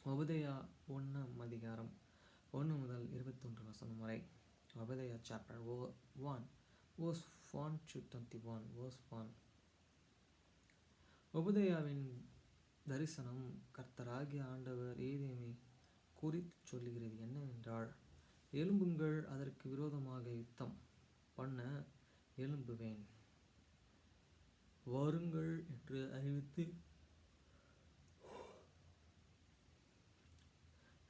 ஒபதேயா 1 1 முதல் 21 வரை. ஒபதேயா chapter 1 verse 1 to 21 verse 1. ஒபதேயாவின் தரிசனம். கர்த்தராகிய ஆண்டவர் ஏதேமை குறித்து சொல்லுகிறது என்னவென்றால், எழும்புங்கள், அதற்கு விரோதமாக யுத்தம் பண்ண எழும்புவேன், வாருங்கள் என்று அறிவித்து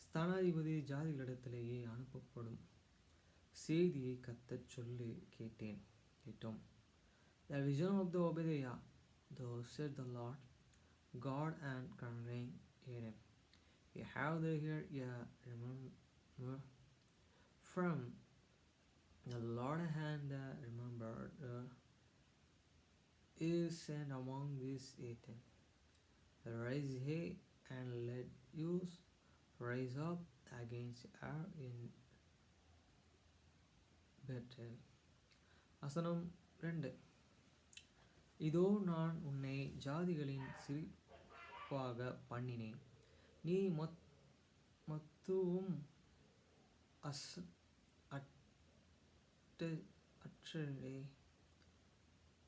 ஸ்தானாதிபதி ஜாதிகளிடத்திலேயே அனுப்பப்படும் செய்தியை கர்த்தர் சொல்லி கேட்டோம். The vision of the Obadiah, thus said the Lord God and conveying Eden. You have the here remember from the Lord hand that remembered is sent among these 18. Rise ye and let us rise up against her in Bethel. வசனம் 2. இதோ நான் உன்னை ஜாதிகளின் சிரிப்பாக பண்ணினேன், நீ மத்துவும் அற்றே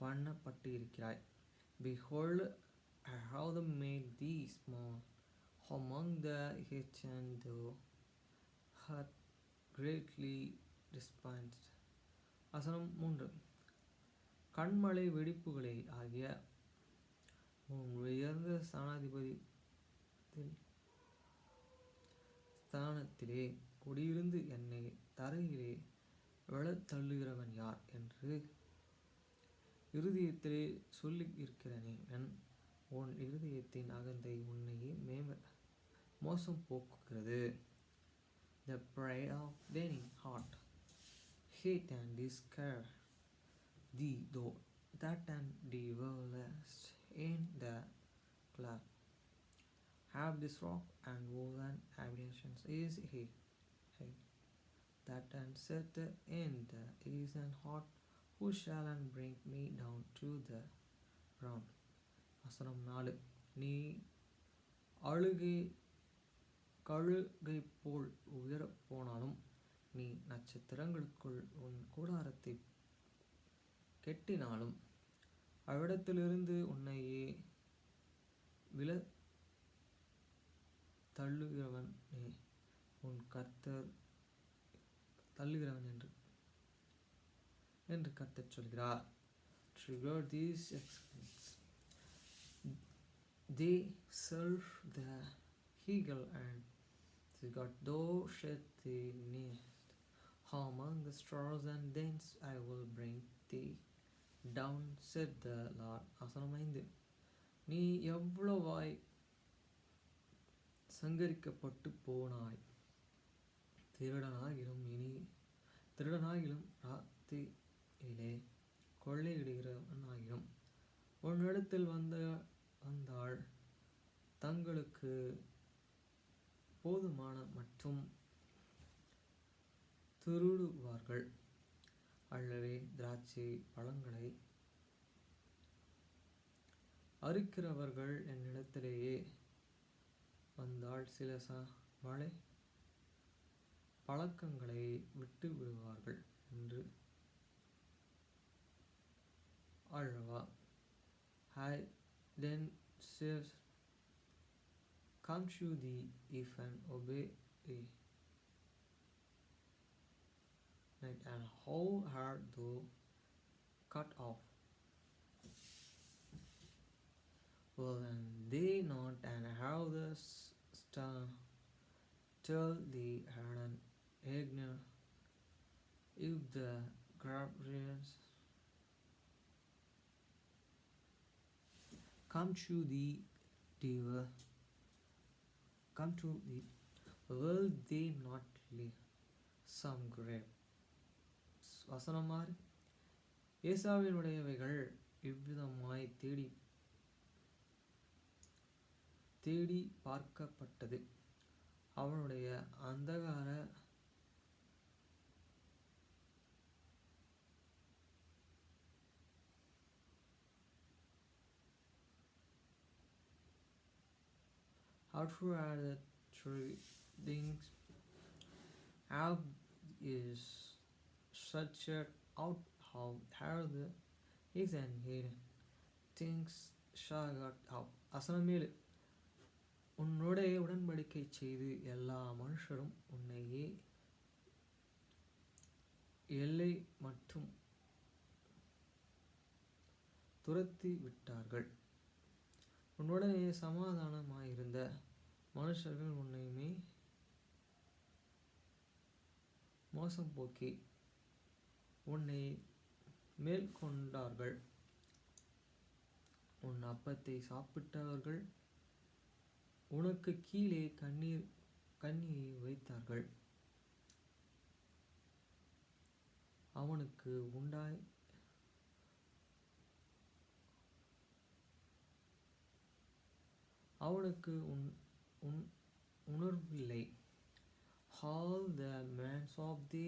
பண்ணப்பட்டிருக்கிறாய். Behold, I have made thee small among the heathen, thou art greatly despised. வசனம் 3. கண்மலை வெடிப்புகளே ஆகிய உன் உயர்ந்த ஸ்தானத்திலே குடியிருந்து என்னை தரையிலே விழத் தள்ளுகிறவன் யார் என்று இருதயத்திலே சொல்லி இருக்கிறேன். உன் இருதயத்தின் அகந்தை உன்னையே மோசம் போக்குகிறது. The pride of thine heart hate and desire thee, though that and dwellest in the cleft. Have this rock and woven habitations is he that and set in the eastern heart, who shall and bring me down to the ground. வசனம் 4. நீ கழுகை போல் உயரப் போனாலும், நீ நட்சத்திரங்களுக்குள் உன் கூடாரத்தை கெட்டினாலும், அவ்விடத்திலிருந்து உன்னையே விழ தள்ளுகிறவன் உன் கர்த்தர் தள்ளுகிறவன் என்று கர்த்தர் சொல்கிறார். Trigger these excellence. They serve the eagle and the God, thou shalt thee nest among the stars, and thence I will bring thee down, said the Lord. வசனம் 5. நீ எவ்வளவாய் சங்கரிக்கப்பட்டு போனாய், திருடனாகிலும் ராத்திரியிலே கொள்ளையிடுகிறவனாகிலும் உன்னிடத்தில் வந்தால் தங்களுக்கு போதுமான மற்றும் திருடுவார்கள். அல்லவே திராட்சை பழங்களை அறுக்கிறவர்கள் என்னிடத்திலேயே வந்தால் சில மழை பழக்கங்களை விட்டு விடுவார்கள் என்று அல்லவா. I then says, come to thee if and obey and how art thou cut off? Well, and they not and how the tell thee had an ignore if the grabrians come to thee, will they not leave some grapes? வசனம் 6. ஏசாவினுடையவைகள் இவ்விதமாய் தேடி பார்க்கப்பட்டது. அவனுடைய அந்தகார outward are the things have is such out how hard is and here things got out அசனமேலு உன்னோடைய உடன்படிக்கை செய்து எல்லா மனுஷரும் உன்னையே எல்லை மட்டும் துரத்தி விட்டார்கள். உன்னுடனே சமாதானமாயிருந்த மனுஷர்கள் உன்னையுமே மோசம் போக்கி உன்னை மேற்கொண்டார்கள். உன் அப்பத்தை சாப்பிட்டவர்கள் உனக்கு கீழே கண்ணியை வைத்தார்கள். அவனுக்கு உணர்வில்லை. All the men of the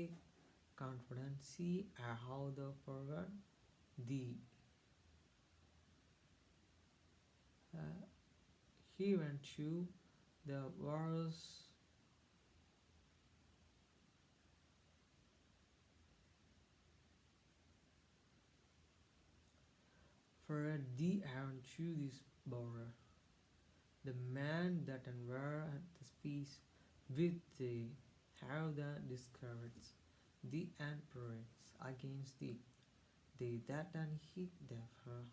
confidence see how the forgot thee. He went to the wars for thee and to this border. The man that and were at the peace with thee have the discouraged thee and parades against thee. They that and hit therefore.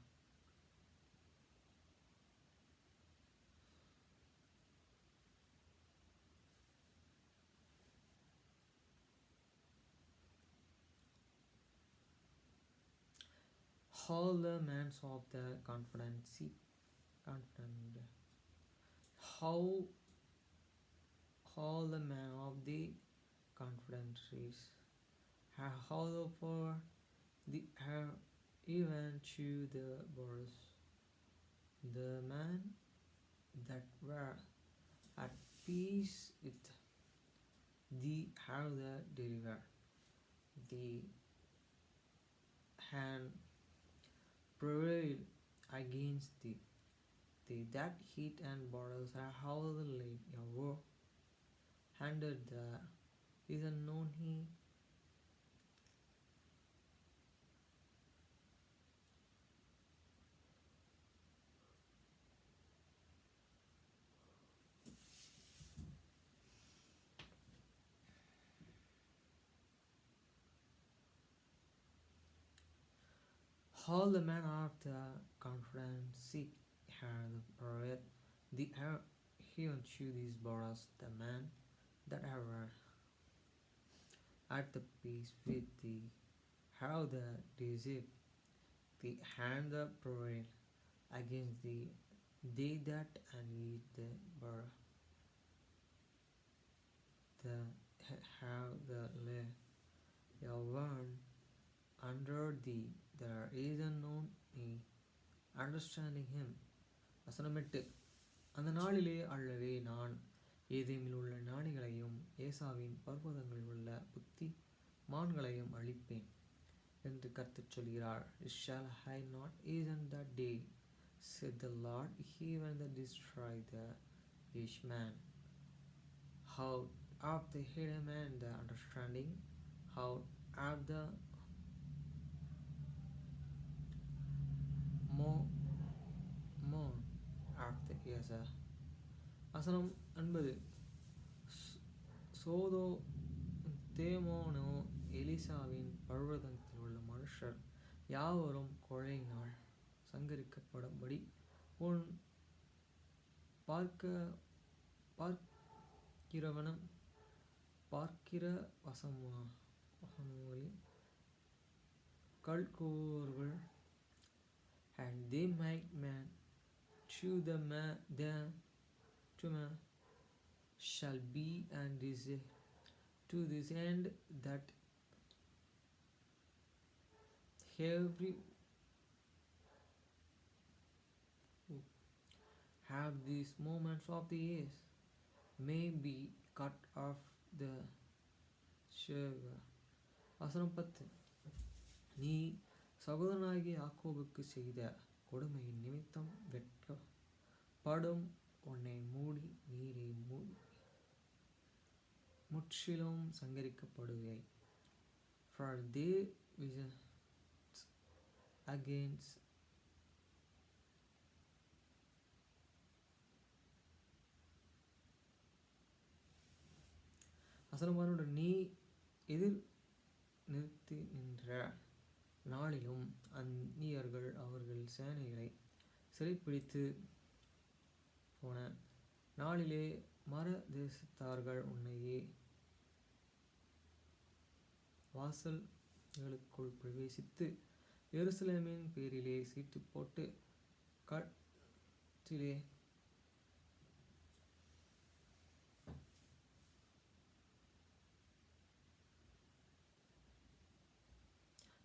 All the men of the confident, how all the men of the confidence how for the air even to the birds. The men that were at peace with thee have the deliver. The hand prevailed against thee. They that heat and borders are how the late your war handed the is unknown he. All the men of the conference seek her the parade, the air here to these borders, the man that ever at the peace with thee, how the deceive, the hand the parade against thee, they that and eat the bar, the have the lay your one under thee, there is unknown me, understanding him. வசனம் 8. அந்த நாளிலே அல்லவே நான் ஏதேமில் உள்ள ஞானிகளையும் ஏசாவின் பர்வதங்களில் உள்ள புத்தி மான்களையும் அழிப்பேன் என்று கர்த்தர் சொல்கிறார். Shall I not even that day, said the Lord, even that destroy the rich man, how of the hidden man the understanding, how of the more of the yes. வசனம் 9. சோதோ தேமோனோ எலிசாவின் பர்வதத்தில் உள்ள மனுஷர் யாவரும் கொலையினால் சங்கரிக்கப்படும்படி உன் பார்க்கிற வசமொழி கல்கூர்கள் and they make man to the man shall be and is to this end that every have these moments of the years may be cut off the sugar. வசனம் 10. நீ சகோதரனாகிய யாக்கோபுக்கு செய்த கொடுமையின் நிமித்தம் வெட்கப்படும் உன்னை மூடி நீரை முற்றிலும் சங்கரிக்கப்படுவை. For they visit against அசலமானோடு நீ எதிர் நிறுத்தி நின்ற நாளிலும் அந்நியர்கள் அவர்கள் சேனைகளை சிறைப்பிடித்து போன நாளிலே மர தேசத்தார்கள் உன்னையே வாசல்களுக்குள் பிரவேசித்து எருசலேமின் பேரிலே சீட்டு போட்டு கட்டிலே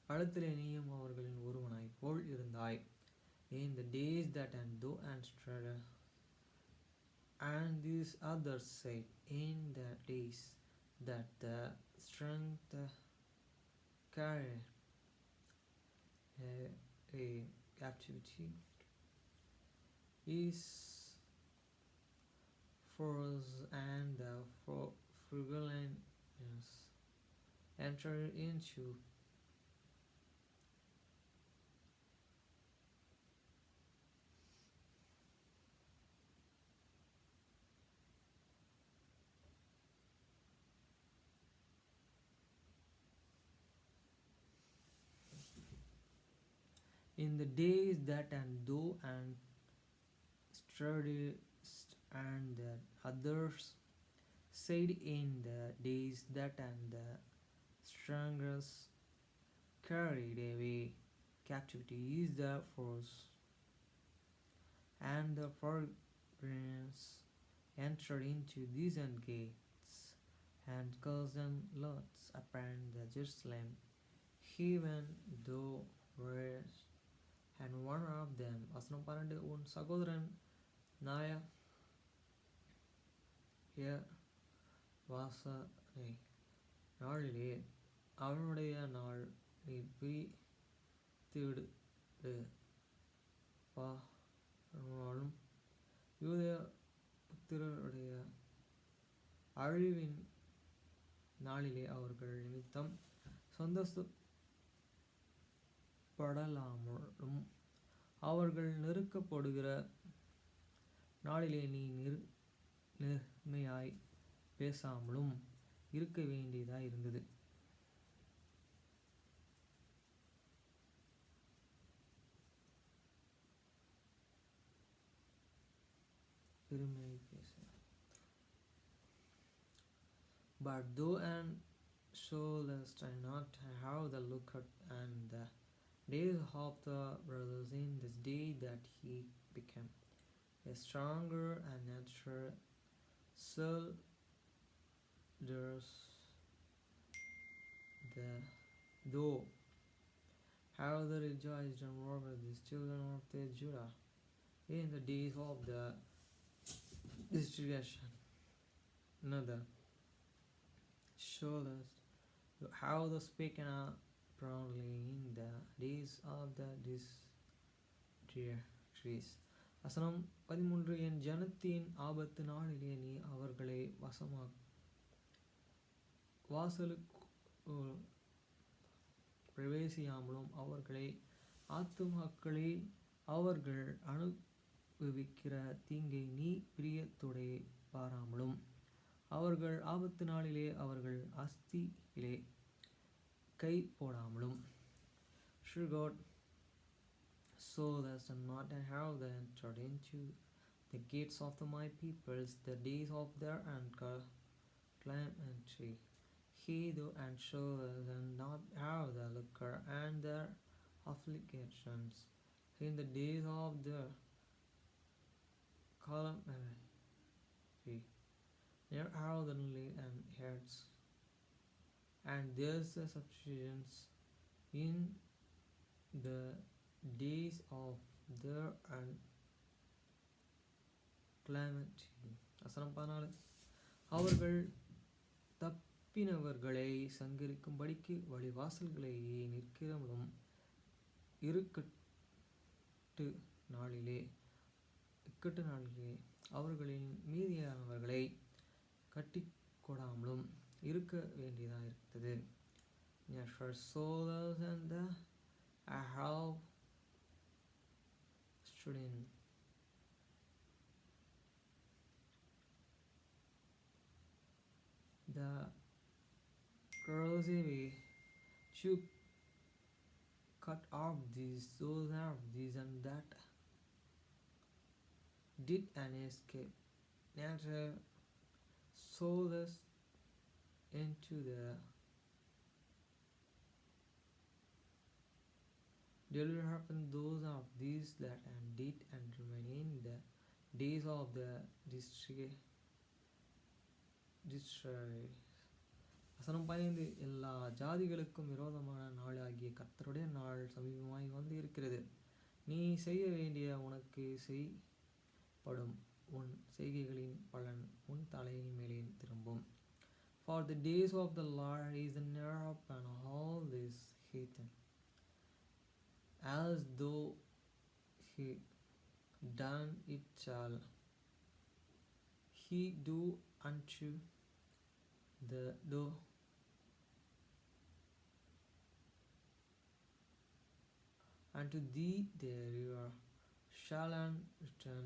களத்திலே நீயும் அவர்களின் ஒருவனாய் போல் இருந்தாய். In the days that and thou and struggle, and these others said, in the days that the strength carried a captivity is for us, and the frugalness entered into in the days that and thou and sturdest, and the others said, in the days that and the strangers carried away captivity is the force, and the foreigners entered into these and gates, and cousin lots upon the Jerusalem, even though rest and one of them. வசனம் 12. உன் சகோதரன் வாசனை நாளிலே அவனுடைய நாள் நீ பிரித்துவிடு பாலும் யூதேய புத்திரருடைய அழிவின் நாளிலே அவர்கள் நிமித்தம் சந்தோஷப்படலாமலும் அவர்கள் நெருக்கப்படுகிற நாளிலே நீ நேர்மையாய் பேசாமலும் இருக்க வேண்டியதாய் இருந்தது. But thou and shouldest not have the look and the days of the brothers in this day that he became a stronger and natural soldiers, though have the rejoiced and over these children of the Judah in the days of the distribution. Another shoulders how the speaking proudly in the days of the trees. வசனம் 13. என் ஜனத்தின் ஆபத்து நாளிலே நீ அவர்களை வாசலுக்கு பிரவேசியாமலும் அவர்களை ஆத்துமாக்களை அவர்கள் அனுபவிக்கிற தீங்கை நீ பிரியத்தோடே பாராமலும் அவர்கள் ஆபத்து நாளிலே அவர்கள் அஸ்தியிலே கை போடாமலும். Sure God, so that not have they entered into the gates of my peoples the days of their calamity, he do and show and not have the liquor and their afflictions in the days of their calamity, near how the and heads, and there's a substitutions in the days of their and calamity. வசனம் 14. அவர்கள் தப்பினவர்களை சங்கரிக்கும்படிக்கு வழிவாசல்களை நிற்கிறவளும் இக்கட்டு நாளிலே அவர்களின் மீதியானவர்களை கட்டிக்கொடாமலும் இருக்க வேண்டியதாக இருக்குது. Natural soldiers and the Arab student. The Kurosei to cut off these, those off these and that did an escape. Natural soldiers into the deliver happen those of these that and did and remain in the days of the destroy. வசனம் 15 எல்லா ஜாதிகளுக்கும் விரோதமான நாளாகிய கர்த்தருடைய நாள் சமீபமாய் வந்து இருக்கிறது. நீ செய்ய வேண்டிய உனக்கு செய்யப்படும் உன் செய்கைகளின் பலன் உன் தலையின் மேலே திரும்பும். For the days of the Lord is near upon all this heathen, as though he done it shall he do unto the though unto thee there shall return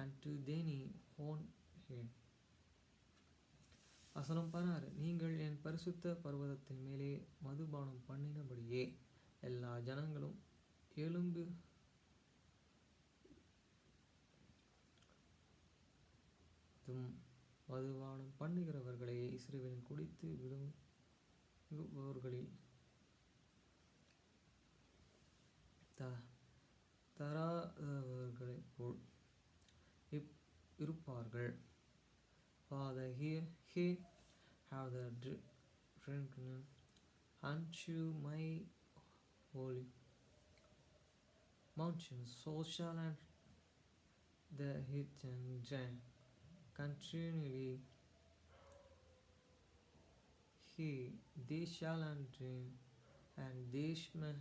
unto thine own head. வசனம் 16 நீங்கள் என் பரிசுத்த பர்வதத்தின் மேலே மதுபானம் பண்ணினபடியே எல்லா ஜனங்களும் எழும்பு மதுபானம் பண்ணுகிறவர்களே இஸ்ரவேலின் குடித்து விடுபவர்களில் தராதவர்களைப் போல் இருப்பார்கள். Father, here have the drinking unto my holy mountain, so shall the heathen drink continually. They shall drink, and they shall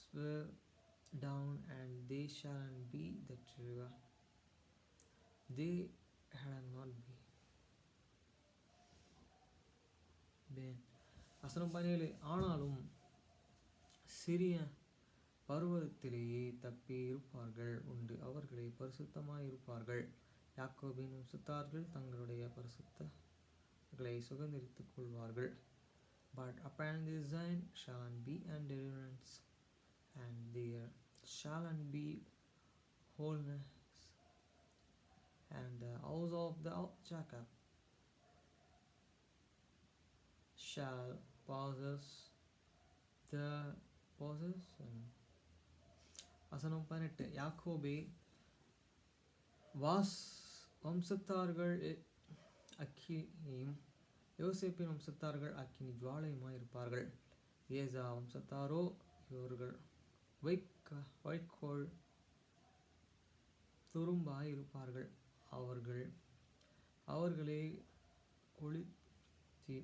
swear down, and they shall be the river. They had not been. வசனம் 17 ஆனாலும் சிறிய பர்வதத்திலேயே தப்பி இருப்பார்கள் உண்டு, அவர்களே பரிசுத்தமாய் இருப்பார்கள். யாக்கோபின் வம்சத்தார்கள் தங்களுடைய பரிசுத்தங்களை சுதந்தரித்துக் கொள்வார்கள். But upon this Zion shall be and deliverance, and there shall be wholeness, and the house of the Jacob shall possess the possession. வசனம் 18 யாக்கோபே வம்சத்தார்கள் அக்கினியும் யோசேப்பின் வம்சத்தார்கள் அக்கினி ஜுவாலையுமாய் இருப்பார்கள். ஏசா வம்சத்தாரோ இவர்கள் வைக்கோல் துரும்பாய் இருப்பார்கள். அவர்களே கொளுத்தி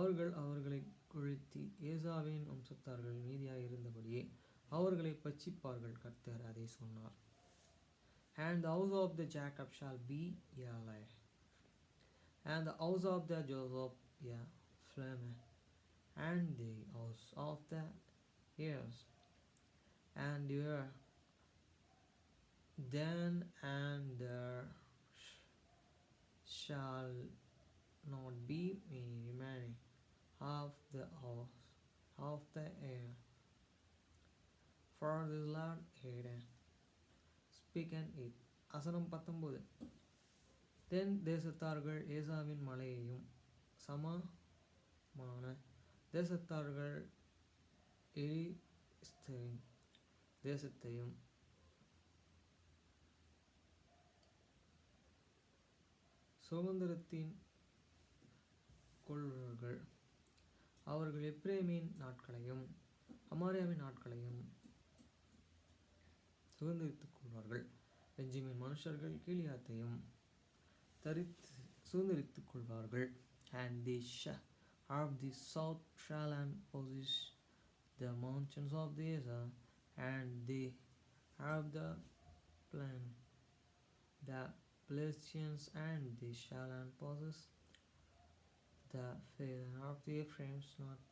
அவர்களை கொளுத்தி ஏசாவின் வம்சத்தார்கள் மீதியாய் இருந்தபடியே அவர்களை பட்சிப்பார்கள். கர்த்தர் அதை சொன்னார். And the house of the Jacob shall be a lie, and the house of the Joseph a flame, and the house of the heirs and your then and there shall not be any remaining of the house of the heir, for the Lord hated speaking it. வசனம் 19 தென் தேசத்தார்கள் ஏசாவின் மலையையும் சமமான தேசத்தார்கள் எலிஸ்தரின் தேசத்தையும் சுதந்திரத்தின் கொள்வார்கள். அவர்கள் எப்ரேமின் நாட்களையும் அமாரியாவின் நாட்களையும் சுதந்திரித்துக் கொள்வார்கள். பெஞ்சமின் மனுஷர்கள் கீலியாத்தையும் தரித்து சுதந்திரித்துக் கொள்வார்கள். And they shall have the south shall and possess the mountains of the Asia, and they have the plain, the Palestinians, and they shall and possess the fair of the Ephraim's north,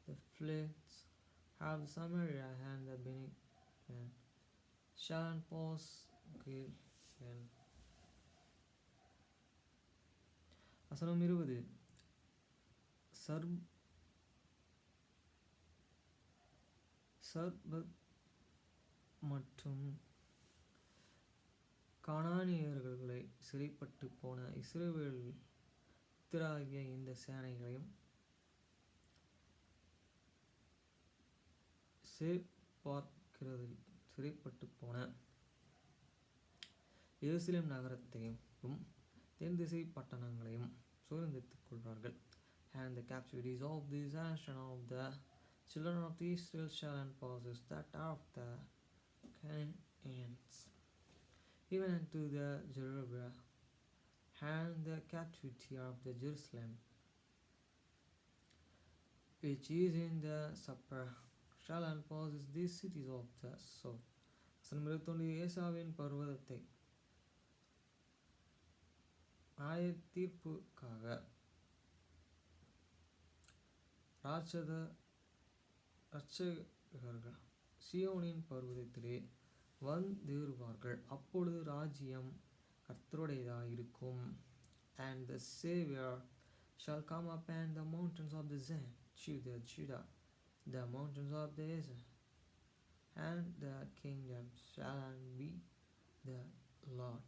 the floods have Samaria and the Benjamin shall and possess Gilead. வசனம் 20. சர்பத் மற்றும் கானானியர்களை சிறைப்பட்டு போன இஸ்ரவேல் புத்திராகிய இந்த சேனைகளையும் பார்க்கிறதில் சிறைப்பட்டு போன எருசலேம் நகரத்தையும் தென் திசை பட்டணங்களையும் சுதந்திரித்துக் கொள்வார்கள். And the captivities of the nation of the children of the Israel shall and possess that of the Canaanites, even unto the Jerusalem, and the captivity of the Jerusalem, which is in the supper, shall and possess these cities of the south. வசனம் 21. ஏசாவின் பர்வதத்தை தீர்ப்புக்காக இரட்சகர்கள் சீயோனின் பர்வதத்திலே வந்தேறுவார்கள். அப்பொழுது ராஜ்யம் கர்த்தருடையதாயிருக்கும். And the Savior shall come up and the mountains of the Zion, Judah, the mountains of the Israel, and the kingdom shall be the Lord.